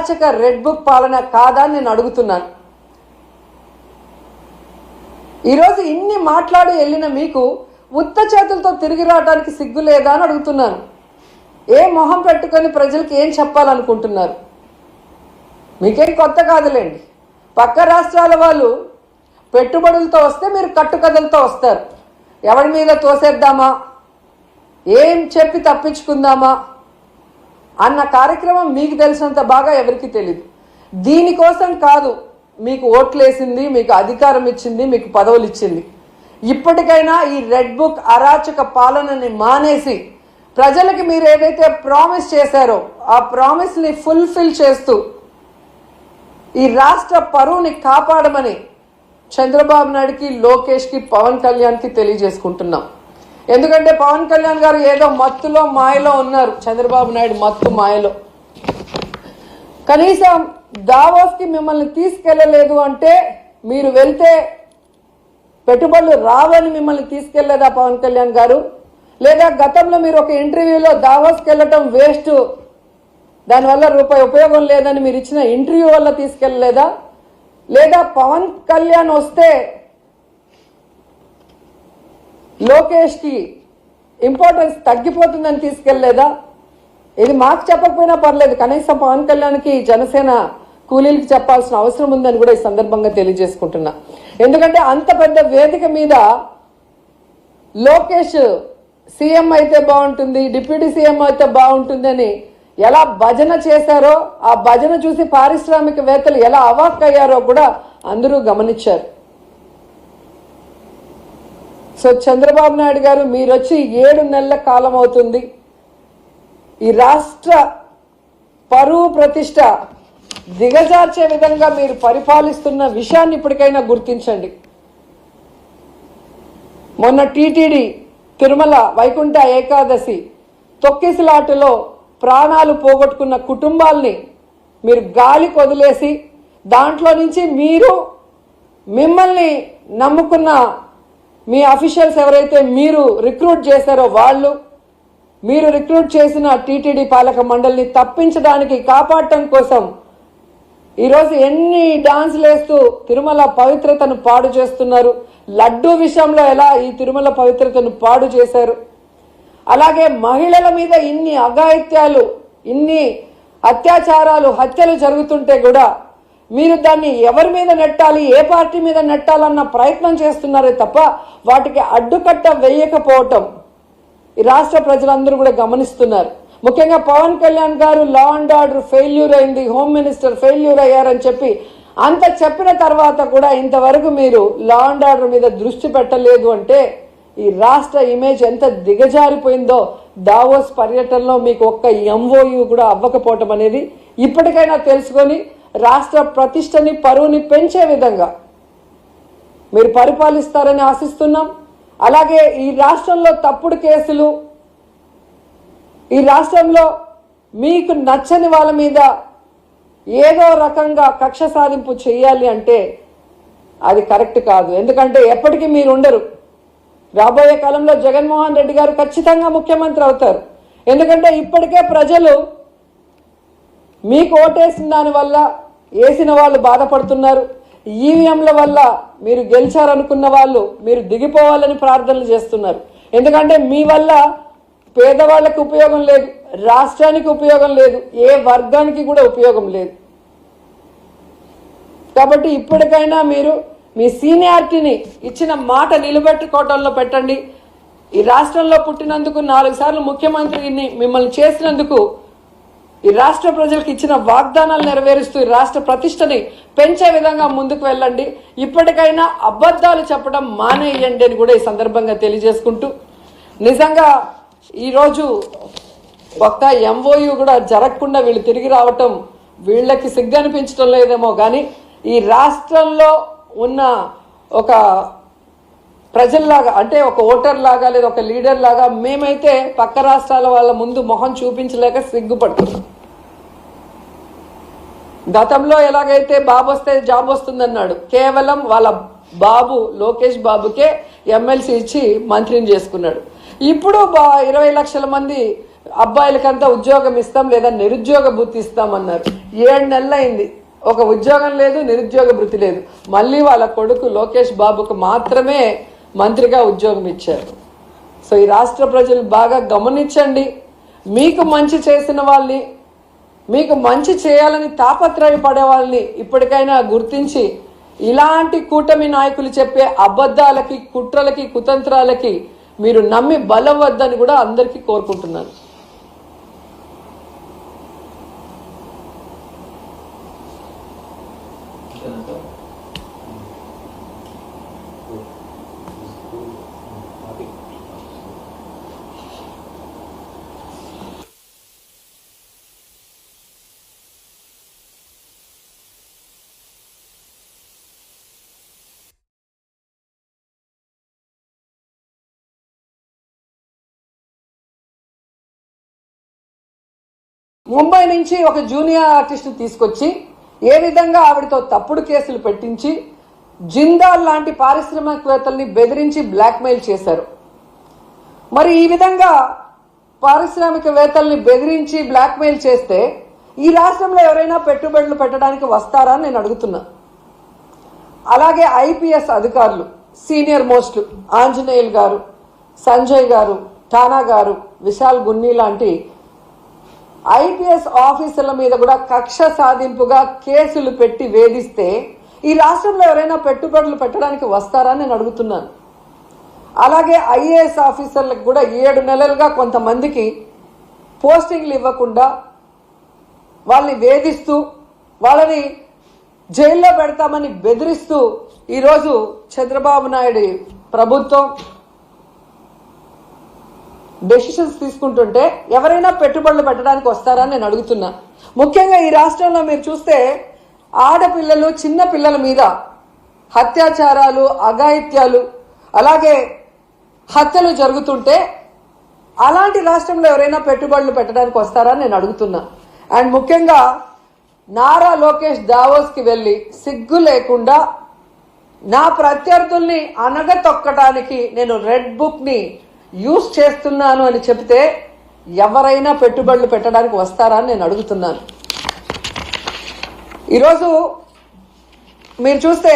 అరాచక red book పాలన కాదా అని నేను అడుగుతున్నాను. ఈరోజు ఇన్ని మాట్లాడి వెళ్ళిన మీకు ఉత్త చేతులతో తిరిగి రావడానికి సిగ్గు లేదా అని అడుగుతున్నాను. ఏ మొహం పెట్టుకొని ప్రజలకు ఏం చెప్పాలనుకుంటున్నారు? మీకేం కొత్త కాదులేండి. పక్క రాష్ట్రాల వాళ్ళు పెట్టుబడులతో వస్తే మీరు కట్టుకథలతో వస్తారు. ఎవరి మీద తోసేద్దామా, ఏం చెప్పి తప్పించుకుందామా అన్న కార్యక్రమం మీకు తెలిసినంత బాగా ఎవరికి తెలియదు. దీనికోసం కాదు మీకు ఓట్లేసింది, మీకు అధికారం ఇచ్చింది, మీకు పదవులు ఇచ్చింది. ఇప్పటికైనా ఈ రెడ్ బుక్ అరాచక పాలనని మానేసి ప్రజలకి మీరు ఏదైతే ప్రామిస్ చేశారో ఆ ప్రామిస్ని ఫుల్ఫిల్ చేస్తూ ఈ రాష్ట్ర పరువుని కాపాడమని చంద్రబాబు నాయుడుకి, లోకేష్కి, పవన్ కళ్యాణ్కి తెలియజేసుకుంటున్నాం. ఎందుకంటే పవన్ కళ్యాణ్ గారు ఏదో మత్తులో మాయలో ఉన్నారు. చంద్రబాబు నాయుడు మత్తు మాయలో. కనీసం దావోస్కి మిమ్మల్ని తీసుకెళ్ళలేదు అంటే మీరు వెళ్తే పెట్టుబడులు రావని మిమ్మల్ని తీసుకెళ్లేదా పవన్ కళ్యాణ్ గారు? లేదా గతంలో మీరు ఒక ఇంటర్వ్యూలో దావోస్కి వెళ్ళటం వేస్ట్, దానివల్ల రూపాయి ఉపయోగం లేదని మీరు ఇచ్చిన ఇంటర్వ్యూ వల్ల తీసుకెళ్ళలేదా? లేదా పవన్ కళ్యాణ్ వస్తే లోకేష్కి ఇంపార్టెన్స్ తగ్గిపోతుందని తీసుకెళ్లేదా? ఇది మాకు చెప్పకపోయినా పర్లేదు, కనీసం పవన్ కళ్యాణ్కి జనసేన కూలీలకు చెప్పాల్సిన అవసరం ఉందని కూడా ఈ సందర్భంగా తెలియజేసుకుంటున్నా. ఎందుకంటే అంత పెద్ద వేదిక మీద లోకేష్ సీఎం అయితే బాగుంటుంది, డిప్యూటీ సీఎం అయితే బాగుంటుంది అని ఎలా భజన చేశారో, ఆ భజన చూసి పారిశ్రామికవేత్తలు ఎలా అవాక్కయ్యారో కూడా అందరూ గమనించారు. సో చంద్రబాబు నాయుడు గారు మీరు వచ్చి 7 నెలల కాలం అవుతుంది. ఈ రాష్ట్ర పరువు ప్రతిష్ట దిగజార్చే విధంగా మీరు పరిపాలిస్తున్న విషయాన్ని ఇప్పటికైనా గుర్తించండి. మొన్న టీటీడీ తిరుమల వైకుంఠ ఏకాదశి తొక్కిసలాటలో ప్రాణాలు పోగొట్టుకున్న కుటుంబాల్ని మీరు గాలికి వదిలేసి దాంట్లో నుంచి మిమ్మల్ని నమ్ముకున్న మీ అఫీషియల్స్ ఎవరైతే మీరు రిక్రూట్ చేశారో మీరు రిక్రూట్ చేసిన టీటీడీ పాలక మండలిని తప్పించడానికి, కాపాడటం కోసం ఈరోజు ఎన్ని డాన్సులు వేస్తూ తిరుమల పవిత్రతను పాడు చేస్తున్నారు. లడ్డూ విషయంలో ఎలా ఈ తిరుమల పవిత్రతను పాడు చేశారు. అలాగే మహిళల మీద ఇన్ని అఘాయిత్యాలు, ఇన్ని అత్యాచారాలు, హత్యలు జరుగుతుంటే కూడా మీరు దాన్ని ఎవరి మీద నెట్టాలి, ఏ పార్టీ మీద నెట్టాలన్న ప్రయత్నం చేస్తున్నారే తప్ప వాటికి అడ్డుకట్ట వేయకపోవటం ఈ రాష్ట్ర ప్రజలందరూ కూడా గమనిస్తున్నారు. ముఖ్యంగా పవన్ కళ్యాణ్ గారు లా అండ్ ఆర్డర్ ఫెయిల్యూర్ అయింది, హోమ్ మినిస్టర్ ఫెయిల్యూర్ అయ్యారని చెప్పి అంత చెప్పిన తర్వాత కూడా ఇంతవరకు మీరు లా అండ్ ఆర్డర్ మీద దృష్టి పెట్టలేదు అంటే ఈ రాష్ట్ర ఇమేజ్ ఎంత దిగజారిపోయిందో దావోస్ పర్యటనలో మీకు ఒక్క ఎంఓయూ కూడా అవ్వకపోవటం అనేది ఇప్పటికైనా తెలుసుకొని రాష్ట్ర ప్రతిష్టని, పరువుని పెంచే విధంగా మీరు పరిపాలిస్తారని ఆశిస్తున్నాం. అలాగే ఈ రాష్ట్రంలో తప్పుడు కేసులు, ఈ రాష్ట్రంలో మీకు నచ్చని వాళ్ళ మీద ఏదో రకంగా కక్ష సాధింపు చేయాలి అంటే అది కరెక్ట్ కాదు. ఎందుకంటే ఎప్పటికీ మీరు ఉండరు. రాబోయే కాలంలో జగన్మోహన్ రెడ్డి గారు ఖచ్చితంగా ముఖ్యమంత్రి అవుతారు. ఎందుకంటే ఇప్పటికే ప్రజలు మీకు ఓటేసిన దానివల్ల వేసిన వాళ్ళు బాధపడుతున్నారు. ఈవీఎంల వల్ల మీరు గెలిచారనుకున్న వాళ్ళు మీరు దిగిపోవాలని ప్రార్థనలు చేస్తున్నారు. ఎందుకంటే మీ వల్ల పేదవాళ్ళకి ఉపయోగం లేదు, రాష్ట్రానికి ఉపయోగం లేదు, ఏ వర్గానికి కూడా ఉపయోగం లేదు. కాబట్టి ఇప్పటికైనా మీరు మీ సీనియారిటీని ఇచ్చిన మాట నిలబెట్టుకోవటంలో పెట్టండి. ఈ రాష్ట్రంలో పుట్టినందుకు 4 సార్లు ముఖ్యమంత్రిని మిమ్మల్ని చేసినందుకు ఈ రాష్ట్ర ప్రజలకు ఇచ్చిన వాగ్దానాలు నెరవేరుస్తూ ఈ రాష్ట్ర ప్రతిష్టని పెంచే విధంగా ముందుకు వెళ్ళండి. ఇప్పటికైనా అబద్ధాలు చెప్పడం మానేయండి అని కూడా ఈ సందర్భంగా తెలియజేసుకుంటూ, నిజంగా ఈరోజు ఒక్క ఎంఓయూ కూడా జరగకుండా వీళ్ళు తిరిగి రావటం వీళ్ళకి సిగ్గు అనిపించడం లేదేమో కానీ ఈ రాష్ట్రంలో ఉన్న ఒక ప్రజల్లాగా, అంటే ఒక ఓటర్ లాగా లేదా ఒక లీడర్ లాగా మేమైతే పక్క రాష్ట్రాల వాళ్ళ ముందు మొహం చూపించలేక సిగ్గుపడుతున్నాం. గతంలో ఎలాగైతే బాబు వస్తే జాబ్ వస్తుందన్నాడు, కేవలం వాళ్ళ బాబు లోకేష్ బాబుకే ఎమ్మెల్సీ ఇచ్చి మంత్రిని చేసుకున్నాడు. ఇప్పుడు 20 లక్షల మంది అబ్బాయిలకంతా ఉద్యోగం ఇస్తాం లేదా నిరుద్యోగ భృతి ఇస్తామన్నారు. 7 నెలలైంది, ఒక ఉద్యోగం లేదు, నిరుద్యోగ భృతి లేదు. మళ్ళీ వాళ్ళ కొడుకు లోకేష్ బాబుకు మాత్రమే మంత్రిగా ఉద్యోగం ఇచ్చారు. సో ఈ రాష్ట్ర ప్రజలు బాగా గమనించండి. మీకు మంచి చేసిన వాళ్ళని, మీకు మంచి చేయాలని తాపత్రయపడే వాళ్ళని ఇప్పటికైనా గుర్తించి ఇలాంటి కూటమి నాయకులు చెప్పే అబద్ధాలకి, కుట్రలకి, కుతంత్రాలకి మీరు నమ్మి బలవద్దని కూడా అందరికీ కోరుకుంటున్నాను. ముంబై నుంచి ఒక జూనియర్ ఆర్టిస్ట్ తీసుకొచ్చి ఏ విధంగా ఆవిడతో తప్పుడు కేసులు పెట్టించి జిందాల్ లాంటి పారిశ్రామికవేత్తల్ని బెదిరించి బ్లాక్మెయిల్ చేశారు. మరి ఈ విధంగా పారిశ్రామికవేత్తల్ని బెదిరించి బ్లాక్మెయిల్ చేస్తే ఈ రాష్ట్రంలో ఎవరైనా పెట్టుబడులు పెట్టడానికి వస్తారా అని నేను అడుగుతున్నా. అలాగే ఐపీఎస్ అధికారులు, సీనియర్ మోస్ట్లు ఆంజనేయులు గారు, సంజయ్ గారు, ఠానా గారు, విశాల్ గున్ని లాంటి ఐపీఎస్ ఆఫీసర్ల మీద కూడా కక్ష సాధింపుగా కేసులు పెట్టి వేధిస్తే ఈ రాష్ట్రంలో ఎవరైనా పెట్టుబడులు పెట్టడానికి వస్తారా నేను అడుగుతున్నాను. అలాగే ఐఏఎస్ ఆఫీసర్లకు కూడా 7 నెలలుగా కొంతమందికి పోస్టింగ్లు ఇవ్వకుండా వాళ్ళని వేధిస్తూ వాళ్ళని జైల్లో పెడతామని బెదిరిస్తూ ఈరోజు చంద్రబాబు నాయుడు ప్రభుత్వం డెసిషన్స్ తీసుకుంటుంటే ఎవరైనా పెట్టుబడులు పెట్టడానికి వస్తారా నేను అడుగుతున్నా. ముఖ్యంగా ఈ రాష్ట్రంలో మీరు చూస్తే ఆడపిల్లలు, చిన్న పిల్లల మీద అత్యాచారాలు, అఘాయిత్యాలు, అలాగే హత్యలు జరుగుతుంటే అలాంటి రాష్ట్రంలో ఎవరైనా పెట్టుబడులు పెట్టడానికి వస్తారా నేను అడుగుతున్నా. అండ్ ముఖ్యంగా నారా లోకేష్ దావోస్కి వెళ్ళి సిగ్గు లేకుండా నా ప్రత్యర్థుల్ని అనగతొక్కడానికి నేను రెడ్ బుక్ని యూజ్ చేస్తున్నాను అని చెప్తే ఎవరైనా పెట్టుబడులు పెట్టడానికి వస్తారా అని నేను అడుగుతున్నాను. ఈరోజు మీరు చూస్తే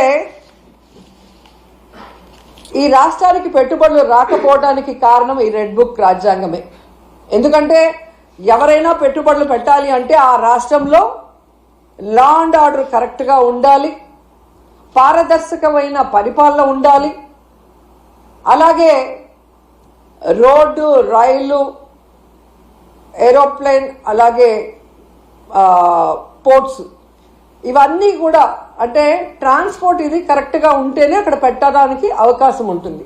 ఈ రాష్ట్రానికి పెట్టుబడులు రాకపోవడానికి కారణం ఈ రెడ్ బుక్ రాజ్యాంగమే. ఎందుకంటే ఎవరైనా పెట్టుబడులు పెట్టాలి అంటే ఆ రాష్ట్రంలో లా అండ్ ఆర్డర్ కరెక్ట్గా ఉండాలి, పారదర్శకమైన పరిపాలన ఉండాలి, అలాగే రోడ్డు, రైలు, ఏరోప్లేన్, అలాగే పోర్ట్స్, ఇవన్నీ కూడా అంటే ట్రాన్స్పోర్ట్ ఇది కరెక్ట్గా ఉంటేనే అక్కడ పెట్టడానికి అవకాశం ఉంటుంది.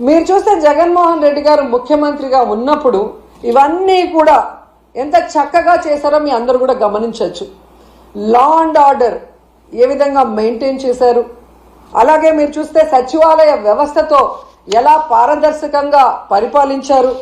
మీరు చూస్తే జగన్మోహన్ రెడ్డి గారు ముఖ్యమంత్రిగా ఉన్నప్పుడు ఇవన్నీ కూడా ఎంత చక్కగా చేశారో మీ అందరూ కూడా గమనించవచ్చు. లా అండ్ ఆర్డర్ ఏ విధంగా మెయింటైన్ చేశారు, అలాగే మీరు చూస్తే సచివాలయ వ్యవస్థతో ఎలా పారదర్శకంగా పరిపాలించారు,